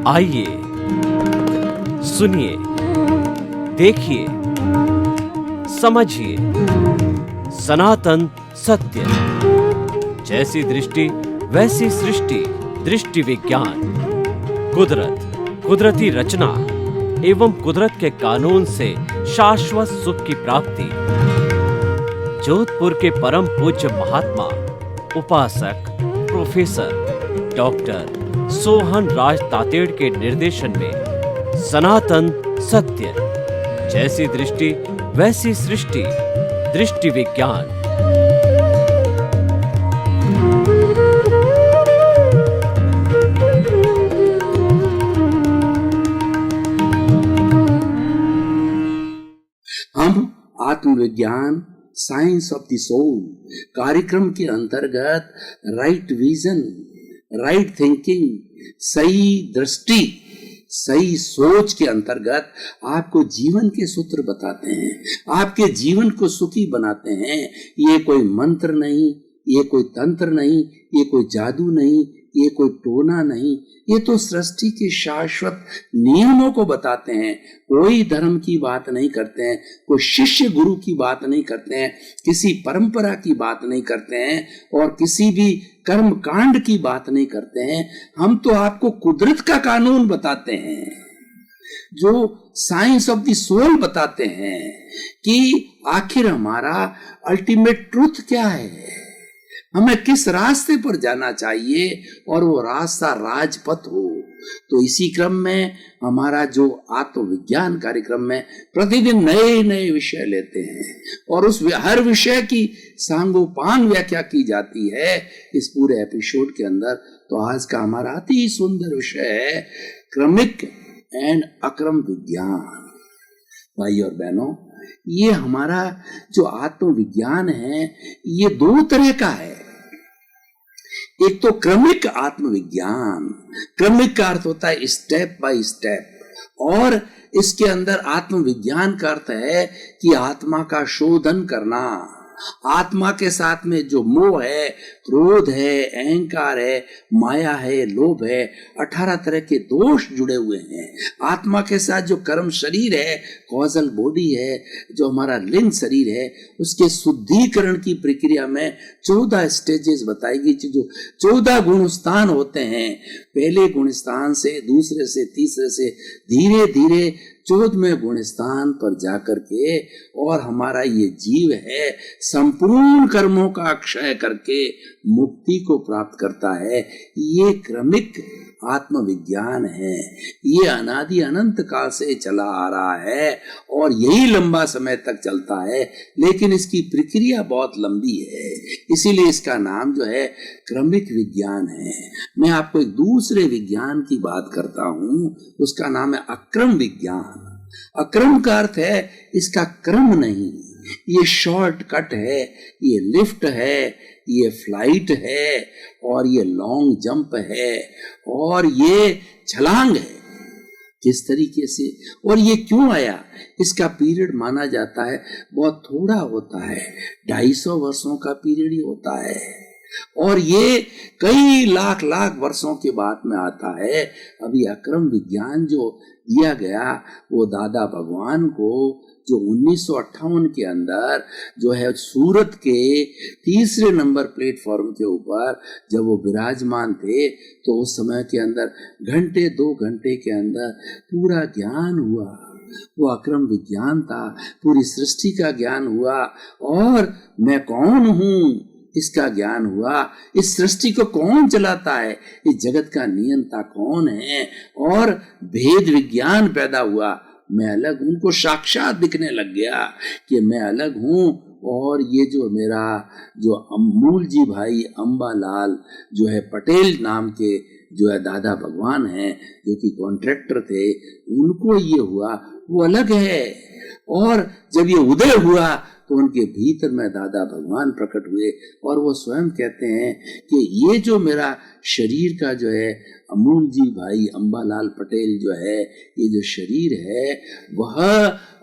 आइए सुनिए, देखिए, समझिए सनातन सत्य। जैसी दृष्टि वैसी सृष्टि, दृष्टि विज्ञान। कुदरत, कुदरती रचना एवं कुदरत के कानून से शाश्वत सुख की प्राप्ति। जोधपुर के परम पूज्य महात्मा उपासक प्रोफेसर डॉक्टर सोहन राज तातेड़ के निर्देशन में सनातन सत्य। जैसी दृष्टि वैसी सृष्टि, दृष्टि विज्ञान। हम आत्मविज्ञान साइंस ऑफ द सोल कार्यक्रम के अंतर्गत राइट विजन, राइट थिंकिंग, सही दृष्टि, सही सोच के अंतर्गत आपको जीवन के सूत्र बताते हैं, आपके जीवन को सुखी बनाते हैं। ये कोई मंत्र नहीं, ये कोई तंत्र नहीं, ये कोई जादू नहीं, ये कोई टोना नहीं, ये तो सृष्टि के शाश्वत नियमों को बताते हैं। कोई धर्म की बात नहीं करते हैं, कोई शिष्य गुरु की बात नहीं करते हैं, किसी परंपरा की बात नहीं करते हैं और किसी भी कर्म कांड की बात नहीं करते हैं। हम तो आपको कुदरत का कानून बताते हैं, जो साइंस ऑफ द सोल बताते हैं कि आखिर हमारा अल्टीमेट ट्रूथ क्या है, हमें किस रास्ते पर जाना चाहिए और वो रास्ता राजपथ हो। तो इसी क्रम में हमारा जो आत्मविज्ञान कार्यक्रम में प्रतिदिन नए नए विषय लेते हैं और उस हर विषय की सांगोपांग व्याख्या की जाती है इस पूरे एपिसोड के अंदर। तो आज का हमारा अति सुंदर विषय है क्रमिक एंड अक्रम विज्ञान। भाई और बहनों, ये हमारा जो आत्मविज्ञान है ये दो तरह का है। एक तो क्रमिक आत्मविज्ञान, क्रमिक का अर्थ होता है स्टेप बाय स्टेप, और इसके अंदर आत्मविज्ञान का अर्थ है कि आत्मा का शोधन करना। आत्मा के साथ में जो मोह है, क्रोध है, अहंकार है, माया है, लोभ है, 18 तरह के दोष जुड़े हुए हैं। आत्मा के साथ जो कर्म शरीर है, कॉजल बॉडी है, जो हमारा लिंग शरीर है, उसके शुद्धिकरण की प्रक्रिया में 14 स्टेजेस बताई गई। जो 14 गुण स्थान होते हैं, पहले गुण स्थान से, दूसरे से, तीसरे से धीरे धीरे 14वें गुण स्थान पर जाकर के और हमारा ये जीव है संपूर्ण कर्मों का अक्षय करके मुक्ति को प्राप्त करता है। ये क्रमिक आत्मविज्ञान है। ये अनादि अनंत काल से चला आ रहा है और यही लंबा समय तक चलता है, लेकिन इसकी प्रक्रिया बहुत लंबी है, इसीलिए इसका नाम जो है क्रमिक विज्ञान है। मैं आपको एक दूसरे विज्ञान की बात करता हूँ, उसका नाम है अक्रम विज्ञान। अक्रम का अर्थ है इसका क्रम नहीं, ये शॉर्टकट है, ये लिफ्ट है, ये फ्लाइट है और ये लॉन्ग जंप है और ये छलांग है। किस तरीके से और ये क्यों आया, इसका पीरियड माना जाता है बहुत थोड़ा होता है, 250 वर्षों का पीरियड ही होता है और ये कई लाख लाख वर्षों के बाद में आता है। अभी अक्रम विज्ञान जो दिया गया वो दादा भगवान को, जो 1958 के अंदर जो है सूरत के 3रे नंबर प्लेटफॉर्म के ऊपर जब वो विराजमान थे, तो उस समय के अंदर घंटे 2 घंटे के अंदर पूरा ज्ञान हुआ। वो अक्रम विज्ञान था, पूरी सृष्टि का ज्ञान हुआ और मैं कौन हूँ इसका ज्ञान हुआ। इस सृष्टि को कौन चलाता है, इस जगत का नियंता कौन है, और भेद विज्ञान पैदा हुआ। मैं अलग, उनको साक्षात दिखने लग गया कि मैं अलग हूँ। और ये जो मेरा जो अमूल जी भाई अंबालाल जो है पटेल नाम के जो है दादा भगवान हैं, जो कि कॉन्ट्रैक्टर थे, उनको ये हुआ, वो अलग है। और जब ये उदय हुआ तो उनके भीतर में दादा भगवान प्रकट हुए और वो स्वयं कहते हैं कि ये जो मेरा शरीर का जो है अमूल जी भाई अंबालाल पटेल जो है, ये जो शरीर है वह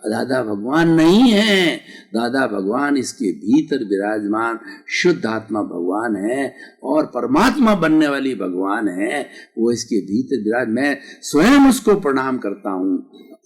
दादा भगवान नहीं है। दादा भगवान इसके भीतर विराजमान शुद्ध आत्मा भगवान है और परमात्मा बनने वाली भगवान है, वो इसके भीतर विराज। मैं स्वयं उसको प्रणाम करता हूँ।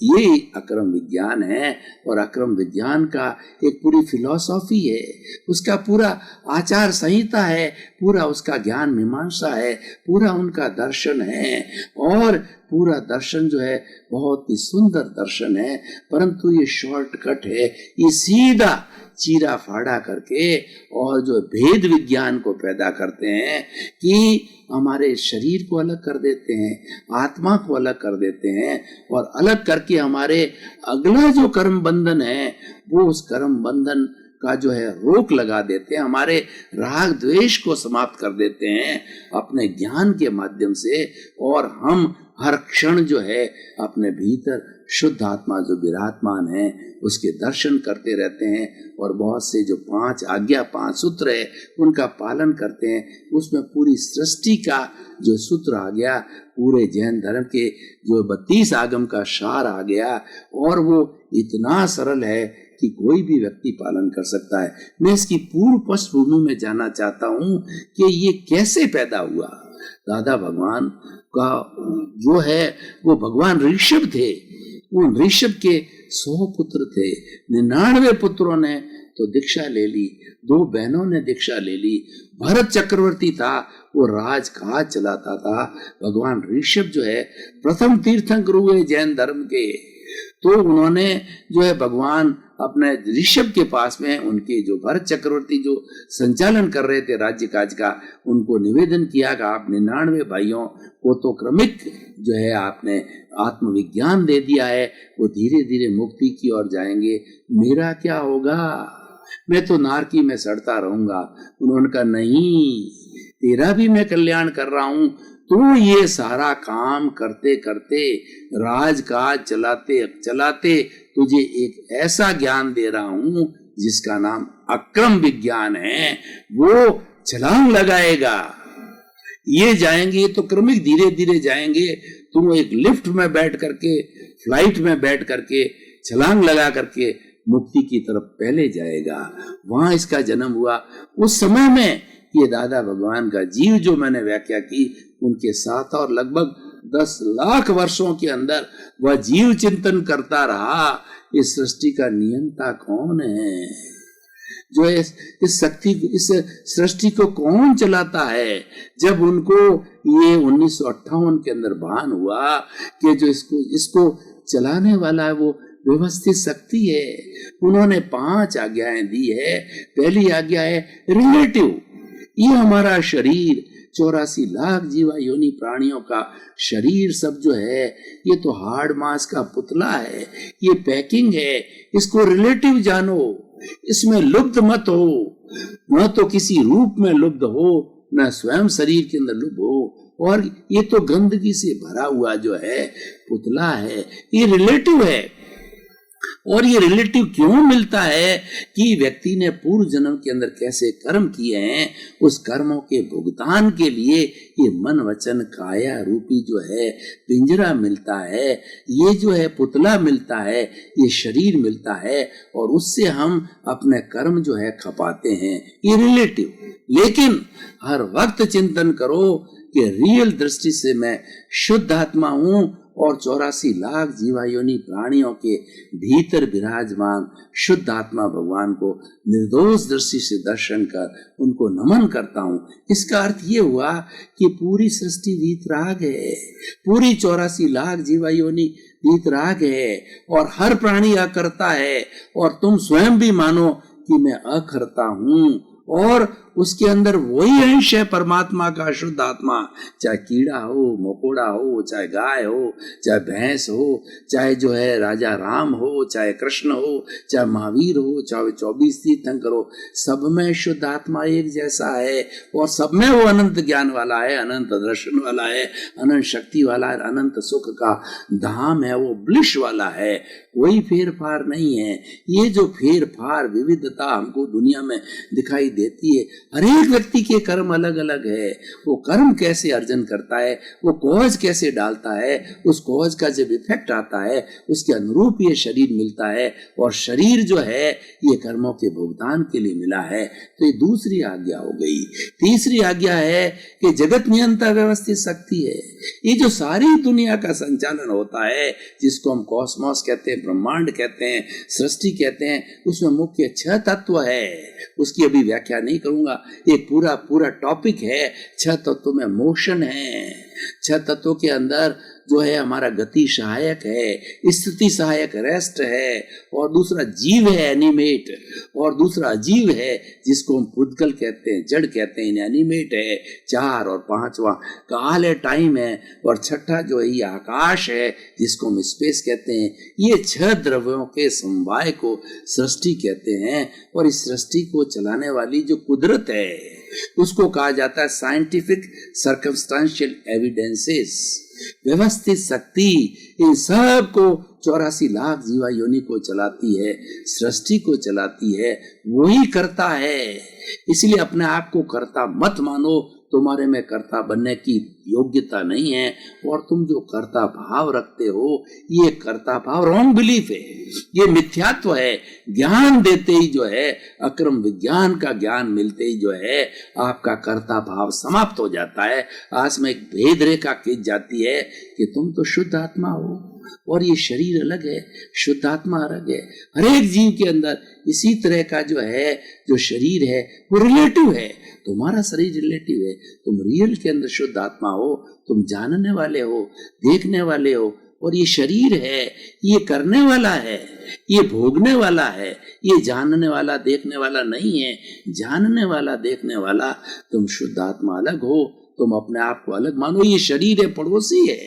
ये अक्रम विज्ञान है और अक्रम विज्ञान का एक पूरी फिलॉसफी है, उसका पूरा आचार संहिता है, पूरा उसका ज्ञान मीमांसा है, पूरा उनका दर्शन है। और पूरा दर्शन जो है बहुत ही सुंदर दर्शन है, परंतु ये शॉर्टकट है, ये सीधा चीरा फाड़ा करके और जो भेद विज्ञान को पैदा करते हैं कि हमारे शरीर को अलग कर देते हैं, आत्मा को अलग कर देते हैं और अलग करके हमारे अगला जो कर्म बंधन है वो उस कर्म बंधन का जो है रोक लगा देते हैं, हमारे राग द्वेष को समाप्त कर देते हैं अपने ज्ञान के माध्यम से। और हम हर क्षण जो है अपने भीतर शुद्ध आत्मा जो विराजमान है उसके दर्शन करते रहते हैं और बहुत से जो 5 आज्ञा 5 सूत्र है उनका पालन करते हैं। उसमें पूरी सृष्टि का जो सूत्र आ गया, पूरे जैन धर्म के जो 32 आगम का सार आ गया और वो इतना सरल है कि कोई भी व्यक्ति पालन कर सकता है। मैं इसकी पूर्व पृष्ठभूमि में जानना चाहता हूँ कि ये कैसे पैदा हुआ। दादा भगवान का जो है वो भगवान ऋषभ थे, उन ऋषभ के 100 पुत्र थे, 99 पुत्रों ने तो दीक्षा ले ली, 2 बहनों ने दीक्षा ले ली। भरत चक्रवर्ती था, वो राजकाज चलाता था। भगवान ऋषभ जो है प्रथम तीर्थंकर हुए जैन धर्म के, तो उन्होंने जो है भगवान अपने ऋषभ के पास में उनके जो भरत चक्रवर्ती जो संचालन कर रहे थे राज्य काज का, उनको निवेदन किया कि आप 99 भाइयों को तो क्रमिक जो है आपने आत्मविज्ञान दे दिया है, वो धीरे धीरे मुक्ति की ओर जाएंगे, मेरा क्या होगा, मैं तो नारकी में सड़ता रहूंगा। उन्होंने कहा नहीं, तेरा भी मैं कल्याण कर रहा हूं, तू ये सारा काम करते करते राजकाज चलाते चलाते तुझे एक ऐसा ज्ञान दे रहा हूं जिसका नाम अक्रम विज्ञान है, वो छलांग लगाएगा। ये जाएंगे तो क्रमिक धीरे धीरे जाएंगे, तुम एक लिफ्ट में बैठ करके, फ्लाइट में बैठ करके छलांग लगा करके मुक्ति की तरफ पहले जाएगा। वहां इसका जन्म हुआ। उस समय में ये दादा भगवान का जीव जो मैंने व्याख्या की, उनके साथ और लगभग 10 लाख वर्षों के अंदर वह जीव चिंतन करता रहा, इस सृष्टि का नियंता कौन है, जो इस सृष्टि को कौन चलाता है। जब उनको ये 1958 के अंदर भान हुआ कि जो इसको चलाने वाला है वो व्यवस्थित शक्ति है, उन्होंने 5 आज्ञाएं दी है। पहली आज्ञा है रिलेटिव, ये हमारा शरीर 84 लाख जीवा योनि प्राणियों का शरीर सब जो है ये तो हार्ड मास का पुतला है, ये पैकिंग है, इसको रिलेटिव जानो, इसमें लुप्त मत हो, न तो किसी रूप में लुप्त हो, न स्वयं शरीर के अंदर लुप्त हो, और ये तो गंदगी से भरा हुआ जो है पुतला है, ये रिलेटिव है। और ये रिलेटिव क्यों मिलता है कि व्यक्ति ने पूर्व जन्म के अंदर कैसे कर्म किए हैं, उस कर्मों के भुगतान के लिए ये मन वचन काया रूपी जो है पिंजरा मिलता है, ये जो है पुतला मिलता है, ये शरीर मिलता है, और उससे हम अपने कर्म जो है खपाते हैं, ये रिलेटिव। लेकिन हर वक्त चिंतन करो कि रियल दृष्टि से मैं शुद्ध आत्मा हूं और 84 लाख जीवायोनि प्राणियों के भीतर विराजमान शुद्ध आत्मा भगवान को निर्दोष दृष्टि से दर्शन कर उनको नमन करता हूँ। इसका अर्थ ये हुआ कि पूरी सृष्टि वीतराग है, पूरी 84 लाख जीवायोनि वीतराग है, और हर प्राणी अकर्ता है, और तुम स्वयं भी मानो कि मैं अकर्ता हूँ, और उसके अंदर वही अंश है परमात्मा का शुद्ध आत्मा, चाहे कीड़ा हो, मकोड़ा हो, चाहे गाय हो, चाहे भैंस हो, चाहे जो है राजा राम हो, चाहे कृष्ण हो, चाहे महावीर हो, चाहे 24 तीर्थंकर हो, सब में शुद्ध आत्मा एक जैसा है, और सब में वो अनंत ज्ञान वाला है, अनंत दर्शन वाला है, अनंत शक्ति वाला है, अनंत सुख का धाम है, वो ब्लिश वाला है, कोई फेर फार नहीं है। ये जो फेर फार विविधता हमको दुनिया में दिखाई देती है, हर एक व्यक्ति के कर्म अलग अलग है। वो कर्म कैसे अर्जन करता है, वो कॉज कैसे डालता है, उस कॉज का जब इफेक्ट आता है उसके अनुरूप ये शरीर मिलता है, और शरीर जो है ये कर्मों के भुगतान के लिए मिला है। तो ये दूसरी आज्ञा हो गई। तीसरी आज्ञा है कि जगत नियंता व्यवस्थित शक्ति है। ये जो सारी दुनिया का संचालन होता है, जिसको हम कॉस्मोस कहते हैं, ब्रह्मांड कहते हैं, सृष्टि कहते हैं, उसमें मुख्य 6 तत्व है। उसकी अभी व्याख्या नहीं करूंगा, एक पूरा टॉपिक है। 6 तत्वों में मोशन है, 6 तत्वों के अंदर जो है हमारा गति सहायक है, स्थिति सहायक रेस्ट है, और दूसरा जीव है एनिमेट, और दूसरा अजीव है जिसको हम पुद्गल कहते हैं, जड़ कहते हैं, एनिमेट है 4, और 5वां काल है, टाइम है, और 6ठा जो है ये आकाश है जिसको हम स्पेस कहते हैं। ये 6 द्रव्यों के समवाय को सृष्टि कहते हैं, और इस सृष्टि को चलाने वाली जो कुदरत है उसको कहा जाता है साइंटिफिक सर्कमस्टेंशियल एविडेंसेस, व्यवस्थित शक्ति। इन सब को 84 लाख जीवा योनि को चलाती है, सृष्टि को चलाती है, वही करता है। इसलिए अपने आप को कर्ता मत मानो, तुम्हारे में कर्ता बनने की योग्यता नहीं है, और तुम जो कर्ता भाव रखते हो ये कर्ता भाव रॉन्ग बिलीफ है, ये मिथ्यात्व है। ज्ञान देते ही जो है, अक्रम विज्ञान का ज्ञान मिलते ही जो है आपका कर्ता भाव समाप्त हो जाता है। आज में एक भेद रेखा खींच जाती है कि तुम तो शुद्ध आत्मा हो और ये शरीर अलग है, शुद्ध आत्मा अलग है। हर एक जीव के अंदर इसी तरह का जो है, जो शरीर है वो रिलेटिव है। तुम्हारा शरीर रिलेटिव है, तुम रियल के अंदर शुद्ध आत्मा हो, तुम जानने वाले हो, देखने वाले हो, और ये शरीर है ये करने वाला है, ये भोगने वाला है, ये जानने वाला देखने वाला नहीं है। जानने वाला देखने वाला तुम शुद्ध आत्मा अलग हो, तुम अपने आप को अलग मानो। ये शरीर है, पड़ोसी है,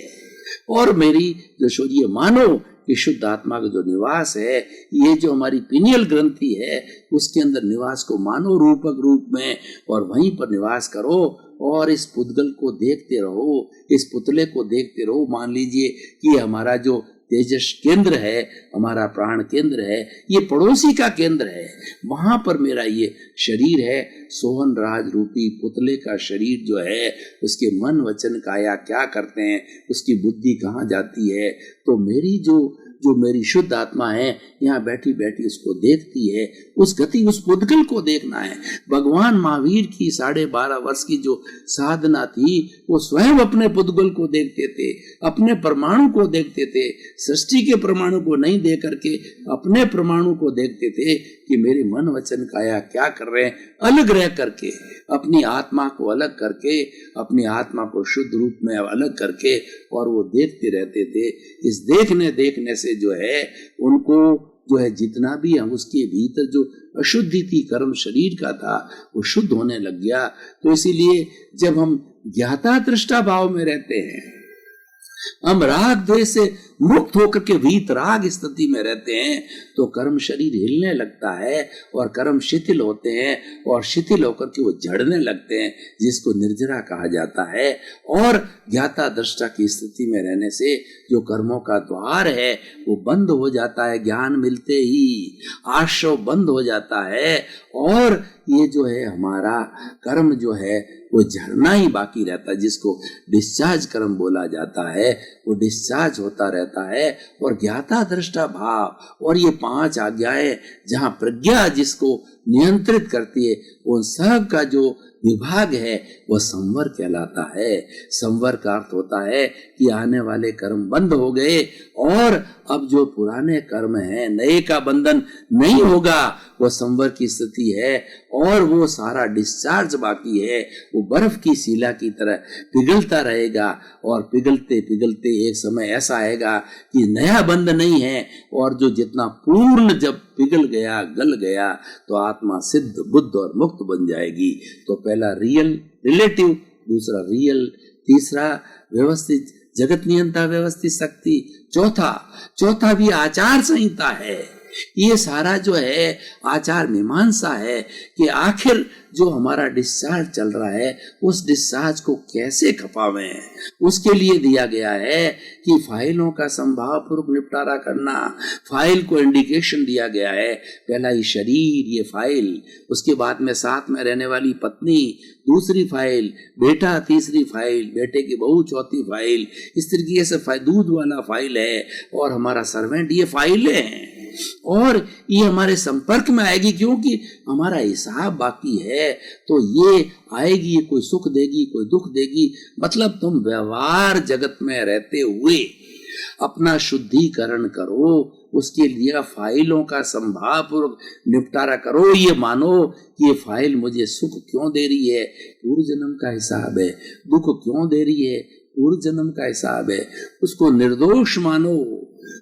और मेरी जो शरीर मानो कि शुद्ध आत्मा का जो निवास है, ये जो हमारी पिनियल ग्रंथि है उसके अंदर निवास को मानो रूपक रूप में, और वहीं पर निवास करो, और इस पुद्गल को देखते रहो, इस पुतले को देखते रहो। मान लीजिए कि हमारा जो तेजस केंद्र है, हमारा प्राण केंद्र है, ये पड़ोसी का केंद्र है, वहां पर मेरा ये शरीर है। सोहन राज रूपी पुतले का शरीर जो है, उसके मन वचन काया क्या करते हैं, उसकी बुद्धि कहाँ जाती है। तो मेरी जो मेरी शुद्ध आत्मा है यहाँ बैठी बैठी उसको देखती है। उस गति, उस पुद्गल को देखना है। भगवान महावीर की 12.5 वर्ष की जो साधना थी, वो स्वयं अपने पुद्गल को देखते थे, अपने परमाणु को देखते थे, सृष्टि के परमाणु को नहीं देख करके अपने परमाणु को देखते थे कि मेरे मन वचन काया क्या कर रहे हैं। अलग रह करके, अपनी आत्मा को अलग करके, अपनी आत्मा को शुद्ध रूप में अलग करके, और वो देखते रहते थे। इस देखने से जो है उनको जो है जितना भी हम उसके भीतर जो अशुद्धि थी, कर्म शरीर का था, वो शुद्ध होने लग गया। तो इसीलिए जब हम ज्ञाता दृष्टा भाव में रहते हैं, हम राग द्वेष से मुक्त होकर के वीतराग स्थिति में रहते हैं, तो कर्म शरीर हिलने लगता है और कर्म शिथिल होते हैं, और शिथिल होकर के वो झड़ने लगते हैं, जिसको निर्जरा कहा जाता है। और ज्ञाता दृष्टा की स्थिति में रहने से जो कर्मों का द्वार है वो बंद हो जाता है। ज्ञान मिलते ही आश्रव बंद हो जाता है, और ये जो है हमारा कर्म जो है वो झरना ही बाकी रहता है, जिसको डिस्चार्ज कर्म बोला जाता है, वो डिस्चार्ज होता रहता है। और ज्ञाता दृष्टा भाव और ये 5 आज्ञाएं जहाँ प्रज्ञा जिसको नियंत्रित करती है, उन सब का जो विभाग है वह संवर कहलाता है। संवर का अर्थ होता है कि आने वाले कर्म बंद हो गए, और अब जो पुराने कर्म हैं, नए का बंधन नहीं होगा, वो संवर की स्थिति है। और वो सारा डिस्चार्ज बाकी है, वो बर्फ की शिला की तरह पिघलता रहेगा, और पिघलते पिघलते एक समय ऐसा आएगा कि नया बंध नहीं है, और जो जितना पूर्ण जब पिघल गया, गल गया, तो आत्मा सिद्ध, बुद्ध और मुक्त बन जाएगी। तो पहला रियल रिलेटिव, दूसरा रियल, तीसरा व्यवस्थित जगत नियंता व्यवस्थित शक्ति, चौथा भी आचार संहिता है ये सारा जो है आचार मीमांसा है कि आखिर जो हमारा डिस्चार्ज चल रहा है उस डिस्चार्ज को कैसे खपावें, उसके लिए दिया गया है कि फाइलों का संभाव पूर्वक निपटारा करना। फाइल को इंडिकेशन दिया गया है, पहला ये शरीर, ये फाइल, उसके बाद में साथ में रहने वाली पत्नी दूसरी फाइल, बेटा तीसरी फाइल, बेटे की बहू चौथी फाइल, इस तरीके से दूध वाला फाइल है और हमारा सर्वेंट, ये फाइलें हैं और ये हमारे संपर्क में आएगी क्योंकि हमारा हिसाब बाकी है। तो ये आएगी, ये कोई सुख देगी कोई दुख देगी। मतलब तुम व्यवहार जगत में रहते हुए अपना शुद्धिकरण करो, उसके लिए फाइलों का संभाव पूर्वक निपटारा करो। ये मानो कि ये फाइल मुझे सुख क्यों दे रही है, पूर्व जन्म का हिसाब है, दुख क्यों दे रही है, पूर्व जन्म का हिसाब है। उसको निर्दोष मानो,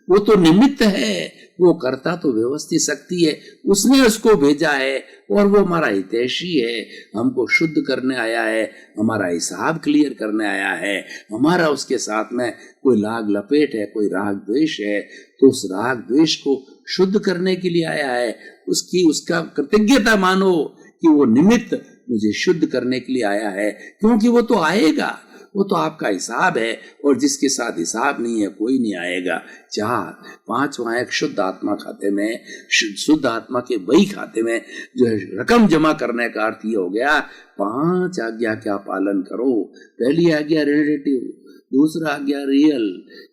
वो तो निमित्त है, वो करता तो व्यवस्थित शक्ति है, उसने उसको भेजा है और वो हमारा हितैषी है, हमको शुद्ध करने आया है, हमारा हिसाब क्लियर करने आया है, हमारा उसके साथ में कोई लाग लपेट है, कोई राग द्वेष है, तो उस राग द्वेष को शुद्ध करने के लिए आया है। उसका कृतज्ञता मानो कि वो निमित्त मुझे शुद्ध करने के लिए आया है, क्योंकि वो तो आएगा, वो तो आपका हिसाब है और जिसके साथ हिसाब नहीं है कोई नहीं आएगा। 4 5वां एक शुद्ध आत्मा खाते में, शुद्ध आत्मा के वही खाते में जो है रकम जमा करने का अर्थ ये हो गया 5 आज्ञा का पालन करो। पहली आज्ञा रिलेटिव, दूसरा आज्ञा रियल,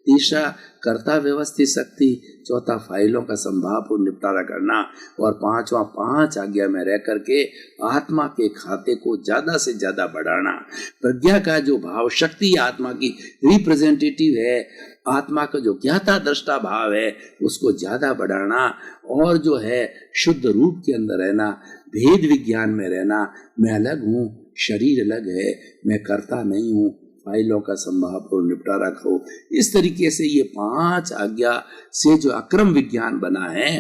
तीसरा कर्ता व्यवस्थित शक्ति, चौथा फाइलों का संभाव और निपटारा करना और 5वां 5 आज्ञा में रह करके आत्मा के खाते को ज्यादा से ज्यादा बढ़ाना। प्रज्ञा का जो भाव शक्ति आत्मा की रिप्रेजेंटेटिव है, आत्मा का जो ज्ञाता दृष्टा भाव है उसको ज्यादा बढ़ाना और जो है शुद्ध रूप के अंदर रहना, भेद विज्ञान में रहना। मैं अलग हूँ, शरीर अलग है, मैं कर्ता नहीं हूँ, फाइलों का संभाव और निपटारा करो। इस तरीके से ये 5 आज्ञा से जो अक्रम विज्ञान बना है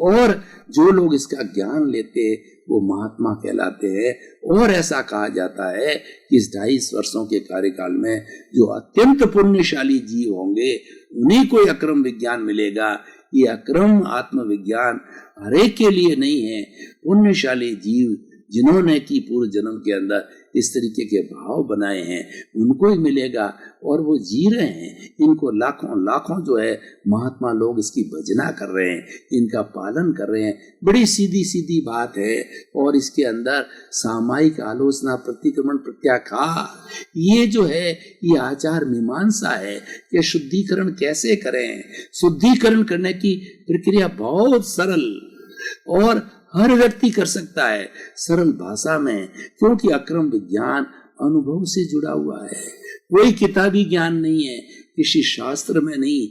और जो लोग इसका ज्ञान लेते वो महात्मा कहलाते हैं। और ऐसा कहा जाता है कि इस 250 वर्षों के कार्यकाल में जो अत्यंत पुण्यशाली जीव होंगे उन्हीं को अक्रम विज्ञान मिलेगा। ये अक्रम आत्मविज्ञान हरेक के लिए नहीं है। पुण्यशाली जीव जिन्होंने की पूर्व जन्म के अंदर इस तरीके के भाव बनाए हैं उनको ही मिलेगा और वो जी रहे हैं। इनको लाखों लाखों जो है महात्मा लोग इसकी भजना कर रहे हैं, इनका पालन कर रहे हैं। बड़ी सीधी सीधी बात है और इसके अंदर सामायिक आलोचना, प्रतिक्रमण, प्रत्याखार, ये जो है ये आचार मीमांसा है कि शुद्धिकरण कैसे करें। शुद्धिकरण करने की प्रक्रिया बहुत सरल और हर व्यक्ति कर सकता है सरल भाषा में, क्योंकि अक्रम विज्ञान अनुभव से जुड़ा हुआ है। कोई किताबी ज्ञान नहीं है, किसी शास्त्र में नहीं,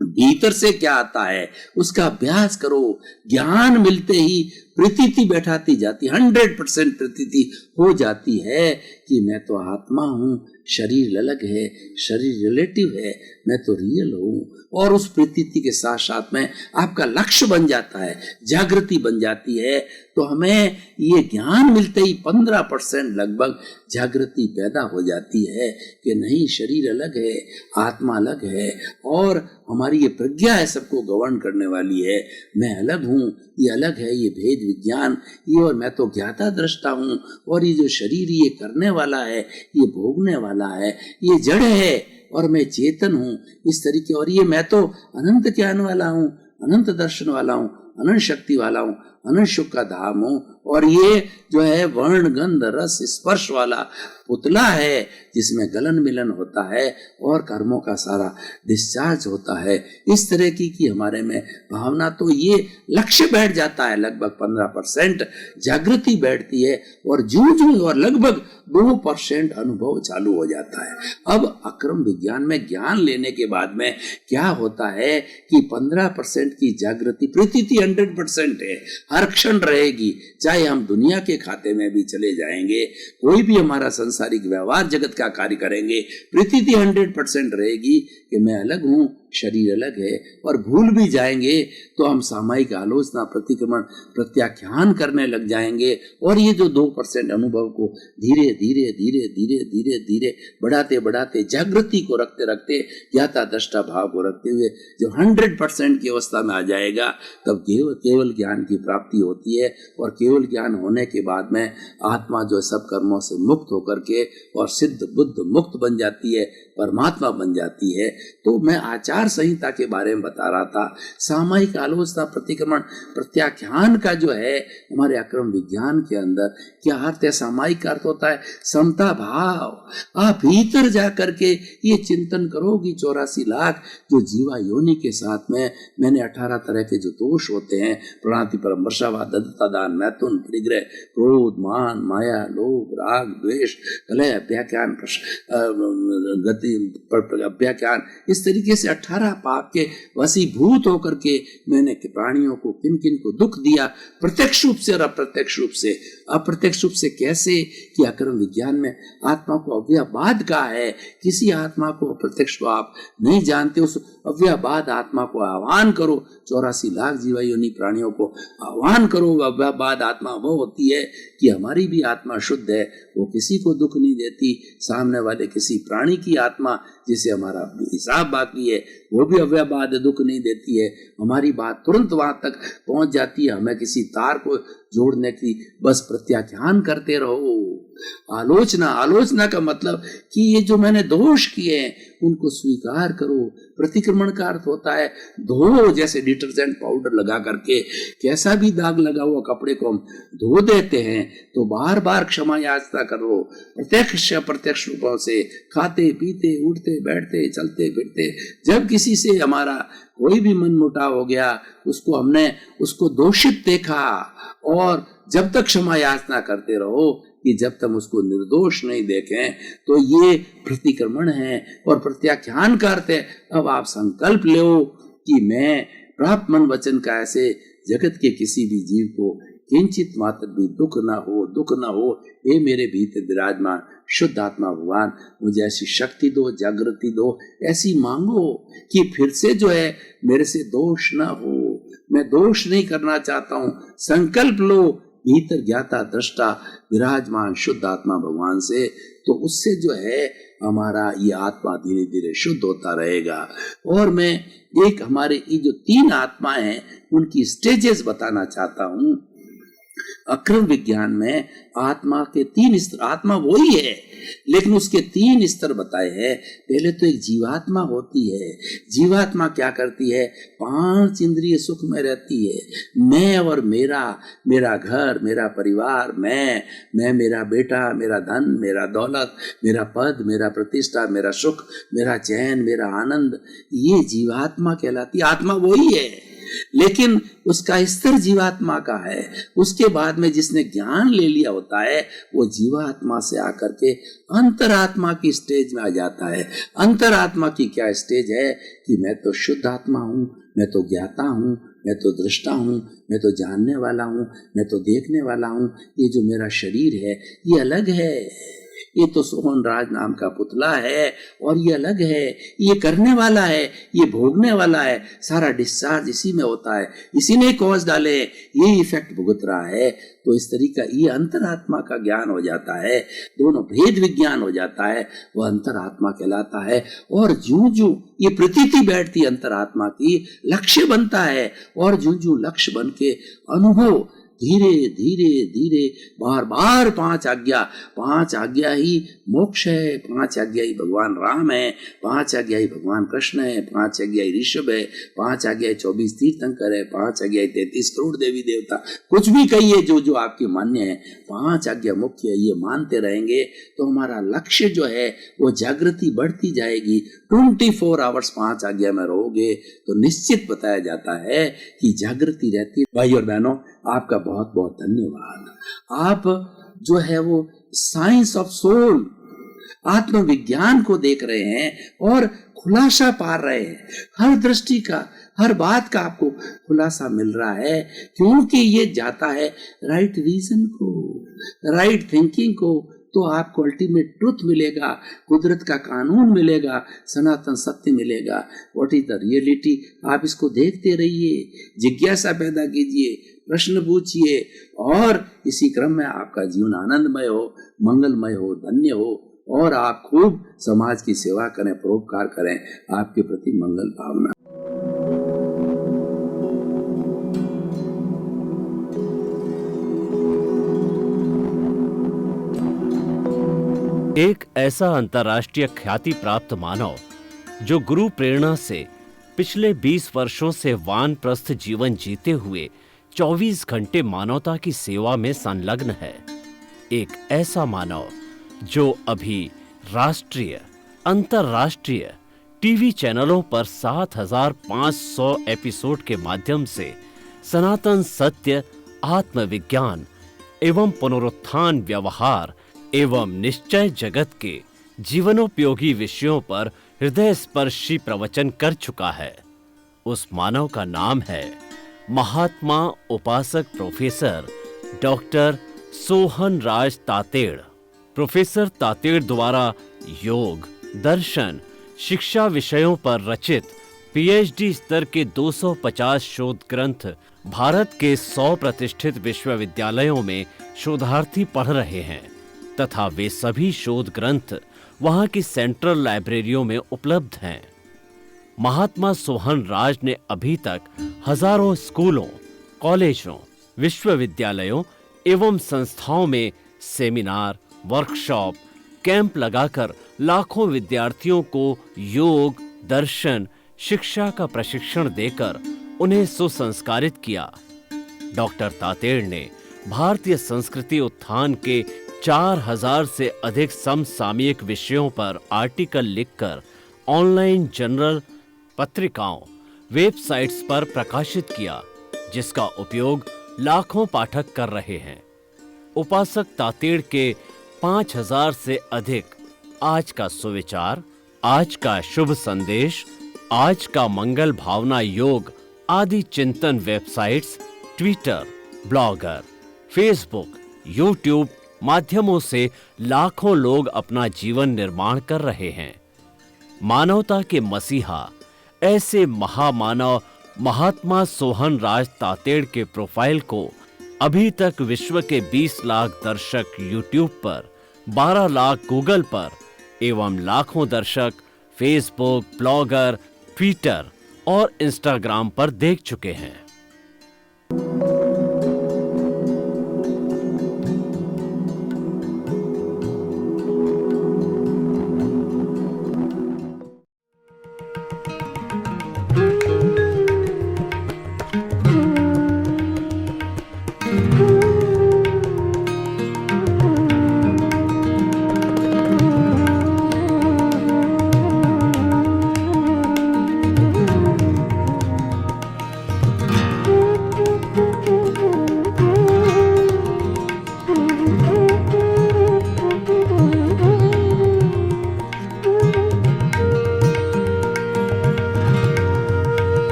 भीतर से क्या आता है उसका अभ्यास करो। ज्ञान मिलते ही प्रतीति बैठाती जाती, 100% प्रतीति हो जाती है कि मैं तो आत्मा हूँ, शरीर अलग है, शरीर रिलेटिव है, मैं तो रियल हूँ। और उस प्रतीति के साथ साथ में आपका लक्ष्य बन जाता है, जागृति बन जाती है। तो हमें ये ज्ञान मिलते ही 15% लगभग जागृति पैदा हो जाती है कि नहीं, शरीर अलग है, आत्मा अलग है और हमारी ये प्रज्ञा है सबको गवर्न करने वाली है। मैं अलग हूँ, ये अलग है, ये भेद विज्ञान, ये और मैं तो ज्ञाता दृष्टा हूँ और ये जो शरीर ये करने वाला है, ये भोगने वाला है, ये जड़ है और मैं चेतन हूँ। इस तरीके, और ये मैं तो अनंत ज्ञान वाला हूँ, अनंत दर्शन वाला हूँ, अनंत शक्ति वाला हूँ, अनंत सुख का धाम हूँ। और ये जो है वर्ण गंध रस स्पर्श वाला पुतला है जिसमें गलन मिलन होता है और कर्मों का सारा डिस्चार्ज होता है। इस तरह की हमारे में भावना, तो ये लक्ष्य बैठ जाता है, लगभग 15% जागृति बैठती है और जूझ और लगभग 2% अनुभव चालू हो जाता है। अब अक्रम विज्ञान में ज्ञान लेने के बाद में क्या होता है कि 15% की जागृति प्रतीति 100% है, हर क्षण रहेगी। चाहे हम दुनिया के खाते में भी चले जाएंगे, कोई भी हमारा सांसारिक व्यवहार जगत का कार्य करेंगे, प्रतीति 100% रहेगी कि मैं अलग हूँ, शरीर अलग है, और भूल भी जाएंगे तो हम सामायिक आलोचना, प्रतिक्रमण, प्रत्याख्यान करने लग जाएंगे, और ये जो 2% अनुभव को धीरे धीरे धीरे धीरे धीरे धीरे बढ़ाते बढ़ाते, जागृति को रखते रखते, ज्ञाता दृष्टा भाव को रखते हुए जब 100% की अवस्था में आ जाएगा, तब केवल ज्ञान की प्राप्ति होती है। और केवल ज्ञान होने के बाद में आत्मा जो सब कर्मों से मुक्त होकर के और सिद्ध बुद्ध मुक्त बन जाती है, परमात्मा बन जाती है। तो मैं आचार संहिता के बारे में बता रहा था। सामायिक आलोचना, प्रतिक्रमण, प्रत्याख्यान का जो है हमारे अक्रम विज्ञान के अंदर क्या अर्थ है? सामायिक का अर्थ होता है समता भाव। आप भीतर जा करके ये चिंतन करो कि 84 लाख जो जीवा योनि के साथ में मैंने 18 तरह के जो दोष होते हैं, प्रणाति, परम वर्षावाद, दत्तता, दान, मैथुन, परिग्रह, क्रोध, मान, माया, लोभ, राग, द्वेष, कलह, अभ्याख्यान, गति, अभ्याख्यान, इस तरीके से 18 पाप के वशीभूत होकर के मैंने प्राणियों को किन किन को दुख दिया, प्रत्यक्ष रूप से और अप्रत्यक्ष रूप से। अप्रत्यक्ष रूप से कैसे? कि अक्रम विज्ञान में आत्मा को अव्ययवाद का है। किसी आत्मा को अप्रत्यक्ष को आप नहीं जानते, उस अव्ययवाद आत्मा को आह्वान करो। 84 लाख जीवा योनि प्राणियों को आह्वान करो। अव्ययवाद आत्मा वो होती है कि हमारी भी आत्मा शुद्ध है, वो किसी को दुख नहीं देती। सामने वाले किसी प्राणी की आत्मा जिसे हमारा हिसाब बाकी है, वो भी अव्ययवाद दुख नहीं देती है। हमारी बात तुरंत वहां तक पहुंच जाती है। हमें किसी तार को जोड़ने की बस प्रत्याख्यान करते रहो। आलोचना का मतलब कि ये जो मैंने दोष किए हैं उनको स्वीकार करो। प्रतिक्रमण का अर्थ होता है धो, जैसे डिटर्जेंट पाउडर लगा करके कैसा भी दाग लगा हुआ कपड़े को हम धो देते हैं, तो बार बार क्षमा याचना करो। प्रत्यक्ष रूपों से खाते पीते, उठते बैठते, चलते फिरते, जब किसी से हमारा कोई भी मन मुटाव हो गया, उसको दोषित देखा, और जब तक क्षमा याचना करते रहो कि जब तक उसको निर्दोष नहीं देखें, तो ये प्रतिक्रमण है। और प्रत्याख्यान का अर्थ है अब आप संकल्प लो कि मैं प्राप्त मन वचन का ऐसे जगत के किसी भी जीव को किंचित मात्र भी दुख ना हो। ये मेरे भीतर विराजमान शुद्ध आत्मा भगवान मुझे ऐसी शक्ति दो, जागृति दो, ऐसी मांगो कि फिर से जो है मेरे से दोष ना हो। मैं दोष नहीं करना चाहता हूँ। संकल्प लो भीतर ज्ञाता दृष्टा विराजमान शुद्ध आत्मा भगवान से, तो उससे जो है हमारा ये आत्मा धीरे धीरे शुद्ध होता रहेगा। और मैं एक हमारे ये जो 3 आत्माएं हैं उनकी स्टेजेस बताना चाहता हूँ। अक्रम विज्ञान में आत्मा के 3 स्तर, आत्मा वही है लेकिन उसके 3 स्तर बताए हैं। पहले तो एक जीवात्मा होती है। जीवात्मा क्या करती है? 5 इंद्रिय सुख में रहती है। मैं और मेरा घर, मेरा परिवार, मैं, मेरा बेटा, मेरा धन, मेरा दौलत, मेरा पद, मेरा प्रतिष्ठा, मेरा सुख, मेरा चैन, मेरा आनंद, ये जीवात्मा कहलाती है। आत्मा वही है लेकिन उसका स्तर जीवात्मा का है। उसके बाद में जिसने ज्ञान ले लिया होता है वो जीवात्मा से आकर के अंतरात्मा की स्टेज में आ जाता है। अंतरात्मा की क्या स्टेज है कि मैं तो शुद्ध आत्मा हूँ, मैं तो ज्ञाता हूँ, मैं तो दृष्टा हूँ, मैं तो जानने वाला हूँ, मैं तो देखने वाला हूँ। ये जो मेरा शरीर है ये अलग है, ये तो सोहन राज नाम का पुतला है और ये अलग है, ये करने वाला है, ये भोगने वाला है। सारा डिस्चार्ज इसी में होता है, इसी ने कॉज डाले, ये इफेक्ट भुगत रहा है। तो इस तरीका ये अंतरात्मा का ज्ञान हो जाता है, दोनों भेद विज्ञान हो जाता है, वह अंतरात्मा कहलाता है। और जूं ये प्रतीति बैठती अंतरात्मा की, लक्ष्य बनता है, और जूं लक्ष्य बन के अनुभव धीरे धीरे धीरे बार बार 5 आज्ञा ही मोक्ष है, 5 आज्ञा ही भगवान राम है, 5 आज्ञा ही भगवान कृष्ण है, 5 आज्ञा ही ऋषभ है, 5 आज्ञा ही 24 तीर्थंकर है, 5 आज्ञा ही 33 करोड़ देवी देवता, कुछ भी कहिए जो आपकी मान्य है, 5 आज्ञा मुख्य है। ये मानते रहेंगे तो हमारा लक्ष्य जो है वो जागृति बढ़ती जाएगी। 24 आवर्स 5 आज्ञा में रहोगे तो निश्चित बताया जाता है कि जागृति रहती है। भाई और बहनों, आपका बहुत बहुत धन्यवाद। आप जो है वो साइंस ऑफ सोल, आत्मविज्ञान को देख रहे हैं और खुलासा पा रहे हैं। हर दृष्टि का, हर बात का आपको खुलासा मिल रहा है, क्योंकि ये जाता है राइट विजन को, राइट थिंकिंग को। तो आपको अल्टीमेट ट्रुथ मिलेगा, कुदरत का कानून मिलेगा, सनातन सत्य मिलेगा। What is the reality? आप इसको देखते रहिए, जिज्ञासा पैदा कीजिए, प्रश्न पूछिए, और इसी क्रम में आपका जीवन आनंदमय हो, मंगलमय हो, धन्य हो, और आप खूब समाज की सेवा करें, परोपकार करें। आपके प्रति मंगल भावना। एक ऐसा अंतर्राष्ट्रीय ख्याति प्राप्त मानव जो गुरु प्रेरणा से पिछले 20 वर्षों से वानप्रस्थ जीवन जीते हुए 24 घंटे मानवता की सेवा में संलग्न है। एक ऐसा मानव जो अभी राष्ट्रीय, अंतर्राष्ट्रीय टीवी चैनलों पर 7,500 एपिसोड के माध्यम से सनातन सत्य, आत्मविज्ञान एवं पुनरुत्थान, व्यवहार एवं निश्चय जगत के जीवनोपयोगी विषयों पर हृदय स्पर्शी प्रवचन कर चुका है। उस मानव का नाम है महात्मा उपासक प्रोफेसर डॉक्टर सोहन राज तातेड़। प्रोफेसर तातेड़ द्वारा योग, दर्शन, शिक्षा विषयों पर रचित पीएचडी स्तर के 250 शोध ग्रंथ भारत के 100 प्रतिष्ठित विश्वविद्यालयों में शोधार्थी पढ़ रहे हैं तथा वे सभी शोध ग्रंथ वहां की सेंट्रल लाइब्रेरियों में उपलब्ध हैं। महात्मा सोहन राज ने अभी तक हजारों स्कूलों, कॉलेजों, विश्वविद्यालयों एवं संस्थाओं में सेमिनार, वर्कशॉप, कैंप लगाकर लाखों विद्यार्थियों को योग, दर्शन, शिक्षा का प्रशिक्षण देकर उन्हें सुसंस्कारित किया। डॉक्टर तातेड़ ने भारतीय संस्कृति उत्थान के 4000 से अधिक समसामयिक विषयों पर आर्टिकल लिखकर ऑनलाइन जर्नल, पत्रिकाओं, वेबसाइट्स पर प्रकाशित किया, जिसका उपयोग लाखों पाठक कर रहे हैं। उपासक तातेड़ के 5000 से अधिक आज का सुविचार, आज का शुभ संदेश, आज का मंगल भावना योग आदि चिंतन websites, Twitter, blogger, Facebook, YouTube माध्यमों से लाखों लोग अपना जीवन निर्माण कर रहे हैं। मानवता के मसीहा ऐसे महामानव महात्मा सोहन राज तातेड़ के प्रोफाइल को अभी तक विश्व के 20 लाख दर्शक यूट्यूब पर, 12 लाख गूगल पर एवं लाखों दर्शक फेसबुक, ब्लॉगर, ट्विटर और इंस्टाग्राम पर देख चुके हैं।